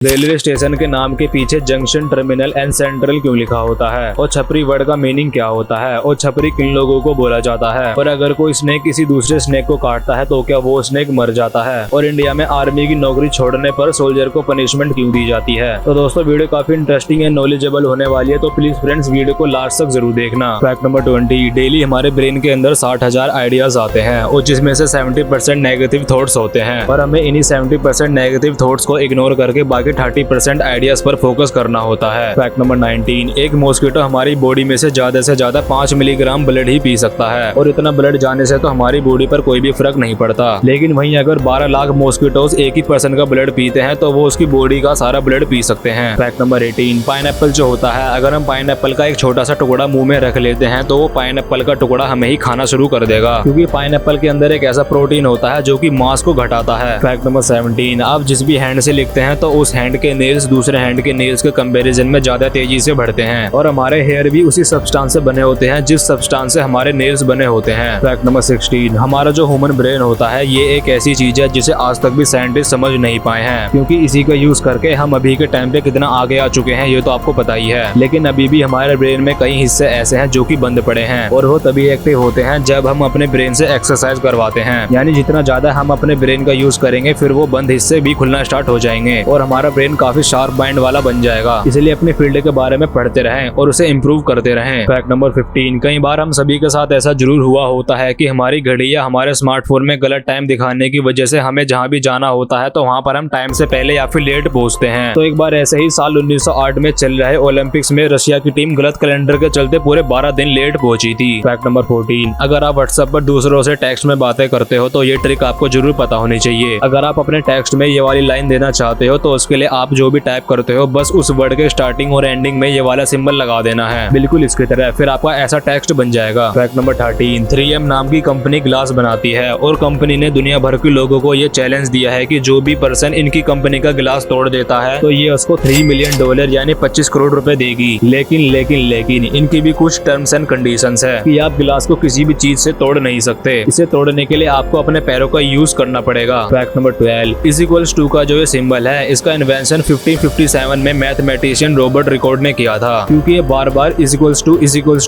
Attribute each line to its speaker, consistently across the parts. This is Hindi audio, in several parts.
Speaker 1: रेलवे स्टेशन के नाम के पीछे जंक्शन, टर्मिनल एंड सेंट्रल क्यों लिखा होता है? और छपरी वर्ड का मीनिंग क्या होता है? और छपरी किन लोगों को बोला जाता है? और अगर कोई स्नेक किसी दूसरे स्नेक को काटता है तो क्या वो स्नेक मर जाता है? और इंडिया में आर्मी की नौकरी छोड़ने पर सोल्जर को पनिशमेंट क्यों दी जाती है? तो दोस्तों वीडियो काफी इंटरेस्टिंग एंड नॉलेजेबल होने वाली है, तो प्लीज फ्रेंड्स वीडियो को लास्ट तक जरूर देखना। फैक्ट नंबर 20, डेली हमारे ब्रेन के अंदर 60,000 आइडियाज आते हैं और जिसमें से 70% नेगेटिव थॉट्स होते हैं और हमें इन्हीं 70% नेगेटिव थॉट्स को इग्नोर करके बाकी 30% आइडियाज पर फोकस करना होता है। फैक्ट नंबर 19, एक मॉस्किटो हमारी बॉडी में से ज्यादा 5 मिलीग्राम ब्लड ही पी सकता है और इतना ब्लड जाने से तो हमारी बॉडी पर कोई भी फर्क नहीं पड़ता। लेकिन वहीं अगर 12 लाख मॉस्किटोज एक ही पर्सन का ब्लड पीते हैं तो वो उसकी बॉडी का सारा ब्लड पी सकते हैं। फैक्ट नंबर 18, पाइनएप्पल जो होता है, अगर हम पाइनएप्पल का एक छोटा सा टुकड़ा मुंह में रख लेते हैं तो वो पाइनएप्पल का टुकड़ा हमें ही खाना शुरू कर देगा, क्योंकि पाइनएप्पल के अंदर एक ऐसा प्रोटीन होता है जो कि मांस को घटाता है। फैक्ट नंबर 17, आप जिस भी हैंड से लिखते हैं तो उस हैंड के नेल्स दूसरे हैंड के नेल्स के कंपैरिजन में ज्यादा तेजी से बढ़ते हैं और हमारे हेयर भी उसी सब्सटेंस से बने होते हैं जिस सब्सटेंस से हमारे नेल्स बने होते हैं। फैक्ट नंबर 16, हमारा जो ह्यूमन ब्रेन होता है ये एक ऐसी चीज है जिसे आज तक भी साइंटिस्ट समझ नहीं पाए हैं, क्योंकि इसी का यूज करके हम अभी के टाइम पे कितना आगे आ चुके हैं ये तो आपको पता ही है। लेकिन अभी भी हमारे ब्रेन में कई हिस्से ऐसे हैं जो कि बंद पड़े हैं और वो तभी एक्टिव होते हैं जब हम अपने ब्रेन से एक्सरसाइज करवाते हैं। यानी जितना ज्यादा हम अपने ब्रेन का यूज करेंगे फिर वो बंद हिस्से भी खुलना स्टार्ट हो जाएंगे और हमारा ब्रेन काफी शार्प माइंड वाला बन जाएगा। इसलिए अपनी फील्ड के बारे में पढ़ते रहें और उसे इम्प्रूव करते रहें। फैक्ट नंबर 15, कई बार हम सभी के साथ ऐसा जरूर हुआ होता है कि हमारी घड़ी या हमारे स्मार्टफोन में गलत टाइम दिखाने की वजह से हमें जहाँ भी जाना होता है तो वहाँ पर हम टाइम से पहले या फिर लेट पहुँचते हैं। तो एक बार ऐसे ही साल 1908 में चल रहे ओलंपिक्स में रशिया की टीम गलत कैलेंडर के चलते पूरे 12 दिन लेट पहुंची थी। फैक्ट नंबर 14, अगर आप व्हाट्सएप पर दूसरों से टेक्स्ट में बातें करते हो तो ये ट्रिक आपको जरूर पता होनी चाहिए। अगर आप अपने टेक्स्ट में ये वाली लाइन देना चाहते हो तो उसके लिए आप जो भी टाइप करते हो बस उस वर्ड के स्टार्टिंग और एंडिंग में ये वाला सिंबल लगा देना है, बिल्कुल इसकी तरह, फिर आपका ऐसा टेक्स्ट बन जाएगा। फैक्ट नंबर 13, 3M नाम की कंपनी ग्लास बनाती है और कंपनी ने दुनिया भर के लोगों को ये चैलेंज दिया है कि जो भी पर्सन इनकी कंपनी का गिलास तोड़ देता है तो ये उसको $3 मिलियन यानी 25 करोड़ रुपए देगी। लेकिन इनकी भी कुछ टर्म्स एंड कंडीशंस है कि आप गिलास को किसी भी चीज से तोड़ नहीं सकते। इसे तोड़ने के लिए आपको अपने पैरों का यूज करना पड़ेगा। फैक्ट नंबर 12, इज का जो ये सिंबल है इसका इन्वेंशन 1557 में मैथमेटिशियन रॉबर्ट रिकॉर्ड ने किया था, क्योंकि ये बार इज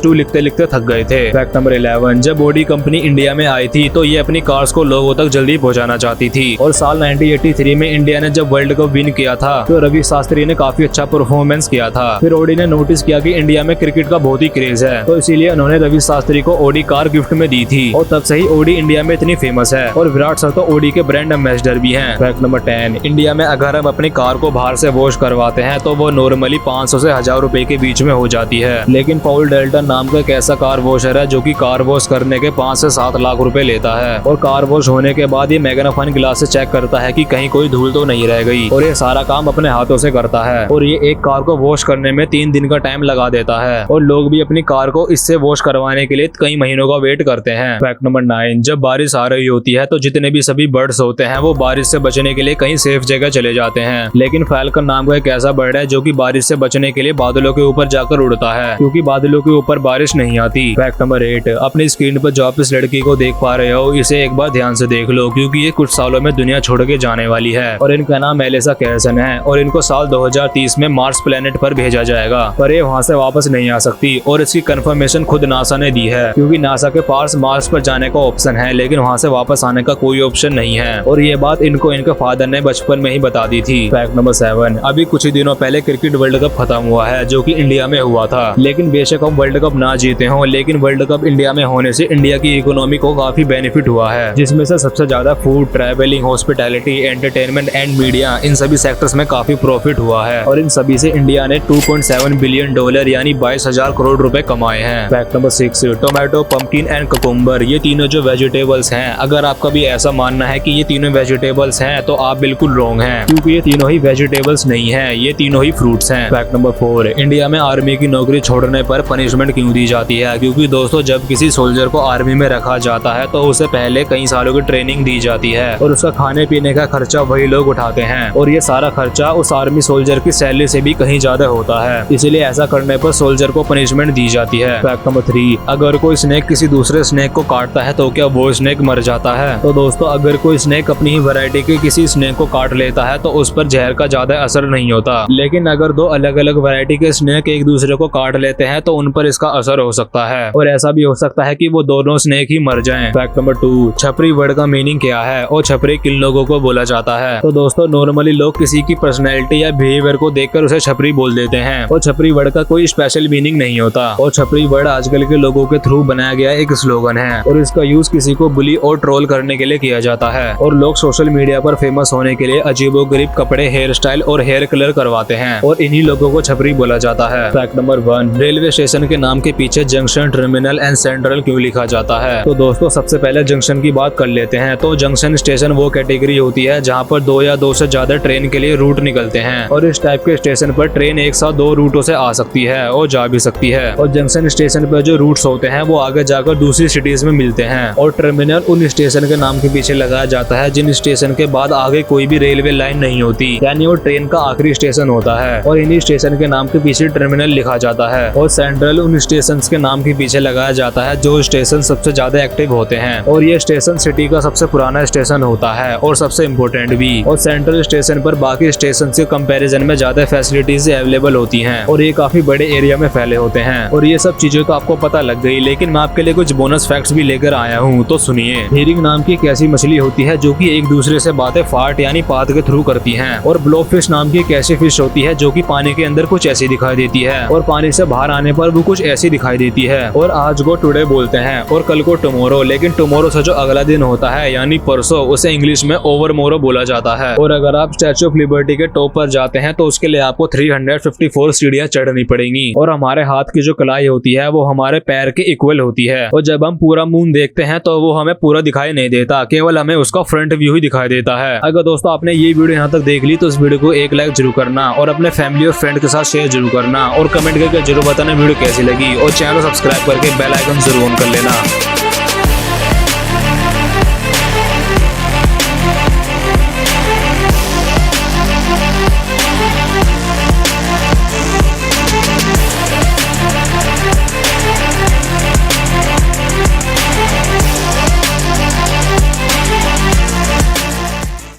Speaker 1: लिखते लिखते थक गए थे। फैक्ट नंबर 11, जब ऑडी कंपनी इंडिया में आई थी तो ये अपनी कार्स को लोगों तक जल्दी पहुंचाना चाहती थी और साल 1983 में इंडिया ने जब वर्ल्ड कप विन किया था तो रवि शास्त्री ने काफी अच्छा परफॉर्मेंस किया था। फिर ऑडी ने नोटिस किया कि इंडिया में क्रिकेट का बहुत ही क्रेज है, तो इसीलिए उन्होंने रवि शास्त्री को ऑडी कार गिफ्ट में दी थी और तब से ही ऑडी इंडिया में इतनी फेमस है और विराट सर तो ऑडी के ब्रांड एम्बेसडर भी हैं। फैक्ट नंबर 10, इंडिया में अगर हम अपनी कार को बाहर से वॉश करवाते हैं तो वो नॉर्मली 500 से 1000 रुपए के बीच में हो जाती है, लेकिन पॉल डेल्टन नाम का एक ऐसा कार वॉशर है जो कि कार वॉश करने के 5 से 7 लाख रुपए लेता है और कार वॉश होने के बाद ये मैग्नीफाइंग ग्लास से चेक करता है कि कहीं कोई धूल तो नहीं रह गई और ये सारा काम अपने हाथों से करता है और ये एक कार को वॉश करने में 3 दिन का टाइम लगा देता है और लोग भी अपनी कार को इससे वॉश करवाने के लिए कई महीनों का वेट करते हैं। फैक्ट नंबर 9, जब बारिश आ रही होती है तो जितने भी सभी बर्ड्स होते हैं वो बारिश से बचने के लिए कहीं सेफ जगह चले जाते हैं, लेकिन फैल्कन नाम का एक ऐसा बर्ड है जो कि बारिश से बचने के लिए बादलों के ऊपर जाकर उड़ता है, क्योंकि बादलों के ऊपर बारिश नहीं आती। फैक्ट नंबर 8, अपनी स्क्रीन पर जो आप इस लड़की को देख पा रहे हो इसे एक बार ध्यान से देख लो, क्योंकि ये कुछ सालों में दुनिया छोड़ के जाने वाली है और इनका नाम एलिसा कैरसन है और इनको साल 2030 में मार्स प्लेनेट पर भेजा जाएगा, पर ये वहाँ से वापस नहीं आ सकती और इसकी कंफर्मेशन खुद नासा ने दी है, क्योंकि नासा के पास मार्स पर जाने का ऑप्शन है लेकिन वहाँ से वापस आने का कोई ऑप्शन नहीं है और ये बात इनको इनके फादर ने बचपन में ही बता दी थी। फैक्ट नंबर 7, अभी कुछ ही दिनों पहले क्रिकेट वर्ल्ड कप खत्म हुआ है जो कि इंडिया में हुआ था, लेकिन बेशक हम वर्ल्ड कप ना जीते हों लेकिन वर्ल्ड कप इंडिया में होने से इंडिया की इकोनॉमी को काफी बेनिफिट हुआ है, जिसमें से सबसे ज्यादा food, travelling, hospitality, entertainment and media, इन सभी सेक्टर्स में काफी प्रॉफिट हुआ है और इन सभी से इंडिया ने $2.7 बिलियन यानी 22,000 करोड़ रुपए कमाए हैं। Fact number 6, tomato, pumpkin and cucumber, ये तीनों जो वेजिटेबल्स हैं, अगर आपका भी ऐसा मानना है कि ये तीनों वेजिटेबल्स हैं तो आप बिल्कुल रॉन्ग हैं, क्योंकि ये तीनों ही वेजिटेबल्स नहीं हैं, ये तीनों ही फ्रूट्स हैं। फैक्ट नंबर 4, इंडिया में आर्मी की नौकरी छोड़ने पर पनिशमेंट क्यों दी जाती है? क्योंकि दोस्तों जब किसी सोल्जर को आर्मी में रखा जाता है तो उसे पहले कई सालों की ट्रेनिंग दी जाती है और उसका खाने पीने का खर्चा वही लोग उठाते हैं और ये सारा खर्चा उस आर्मी सोल्जर की सैलरी से भी कहीं ज्यादा होता है, इसलिए ऐसा करने पर सोल्जर को पनिशमेंट दी जाती है। फैक्ट नंबर 3, अगर कोई स्नेक किसी दूसरे स्नेक को काटता है तो क्या वो स्नेक मर जाता है? तो दोस्तों अगर कोई स्नेक अपनी ही वैरायटी के किसी स्नेक को काट लेता है तो उस पर जहर का ज्यादा असर नहीं होता, लेकिन अगर दो अलग अलग वैरायटी के स्नेक एक दूसरे को काट लेते हैं तो उन पर इसका असर हो सकता है और ऐसा भी हो सकता है कि वो दोनों स्नेक ही मर जाएं। फैक्ट नंबर 2, छपरी वर्ड का मीनिंग क्या है और छपरी किन लोगों को बोला जाता है। तो दोस्तों नॉर्मली लोग किसी की पर्सनैलिटी या बिहेवियर को देखकर उसे छपरी बोल देते हैं और छपरी वर्ड का कोई स्पेशल मीनिंग नहीं होता और छपरी वर्ड आजकल के लोगों के थ्रू बनाया गया एक स्लोगन है और इसका यूज किसी को बुली और ट्रोल करने के लिए किया जाता है और लोग सोशल मीडिया पर फेमस होने के लिए अजीबोगरीब कपड़े, हेयर स्टाइल और हेयर कलर करवाते हैं और इन्हीं लोगों को छपरी बोला जाता है। फैक्ट नंबर 1, रेलवे स्टेशन के नाम के पीछे जंक्शन, टर्मिनल एंड सेंट्रल क्यों लिखा जाता है। तो दोस्तों सबसे पहले जंक्शन की बात कर लेते हैं। तो जंक्शन स्टेशन वो कैटेगरी होती है जहाँ पर 2 या 2 से ज्यादा ट्रेन के लिए रूट निकलते हैं और इस टाइप के स्टेशन पर ट्रेन एक साथ 2 रूटों से आ सकती है और जा भी सकती है और जंक्शन स्टेशन पर जो रूट्स होते हैं वो आगे जाकर दूसरी सिटीज में मिलते हैं और टर्मिनल उन स्टेशन के नाम के पीछे लगाया जाता है जिन स्टेशन के बाद आगे कोई भी रेलवे लाइन नहीं होती, यानी वो ट्रेन का आखिरी स्टेशन होता है और इन्हीं स्टेशन के नाम के पीछे टर्मिनल लिखा जाता है और सेंट्रल उन स्टेशन के नाम के पीछे लगाया जाता है जो स्टेशन सबसे ज्यादा एक्टिव होते हैं और ये स्टेशन सिटी का सबसे पुराना स्टेशन होता है और सबसे इम्पोर्टेंट भी। और सेंट्रल स्टेशन पर बाकी स्टेशन के कंपैरिजन में ज्यादा फैसिलिटीज अवेलेबल होती हैं और ये काफी बड़े एरिया में फैले होते हैं और ये सब चीजें तो आपको पता लग गई, लेकिन मैं आपके लिए कुछ बोनस फैक्ट्स भी लेकर आया हूँ, तो सुनिए। हीरिंग नाम की एक ऐसी मछली होती है जो कि एक दूसरे से बातें फाट यानी पात के थ्रू करती हैं और ब्लोफिश नाम की एक ऐसी फिश होती है जो कि पानी के अंदर कुछ ऐसी दिखाई देती है और पानी से बाहर आने पर वो कुछ ऐसी दिखाई देती है और आज को टुडे बोलते हैं और कल को टुमारो, लेकिन टुमारो से जो अगला दिन होता है यानी परसों, उसे इंग्लिश में ओवरमोरो बोला जाता है। और अगर आप स्टैच्यू ऑफ लिबर्टी के टॉप पर जाते हैं तो उसके लिए आपको 354 सीढ़ियां चढ़नी पड़ेंगी और हमारे हाथ की जो कलाई होती है वो हमारे पैर के इक्वल होती है और जब हम पूरा मून देखते हैं तो वो हमें पूरा दिखाई नहीं देता, केवल हमें उसका फ्रंट व्यू ही दिखाई देता है। अगर दोस्तों आपने ये वीडियो यहाँ तक देख ली तो इस वीडियो को एक लाइक जरूर करना और अपने फैमिली और फ्रेंड के साथ शेयर जरूर करना और कमेंट करके जरूर बताना वीडियो कैसी लगी और चैनल सब्सक्राइब करके बेल आइकन जरूर ऑन कर लेना।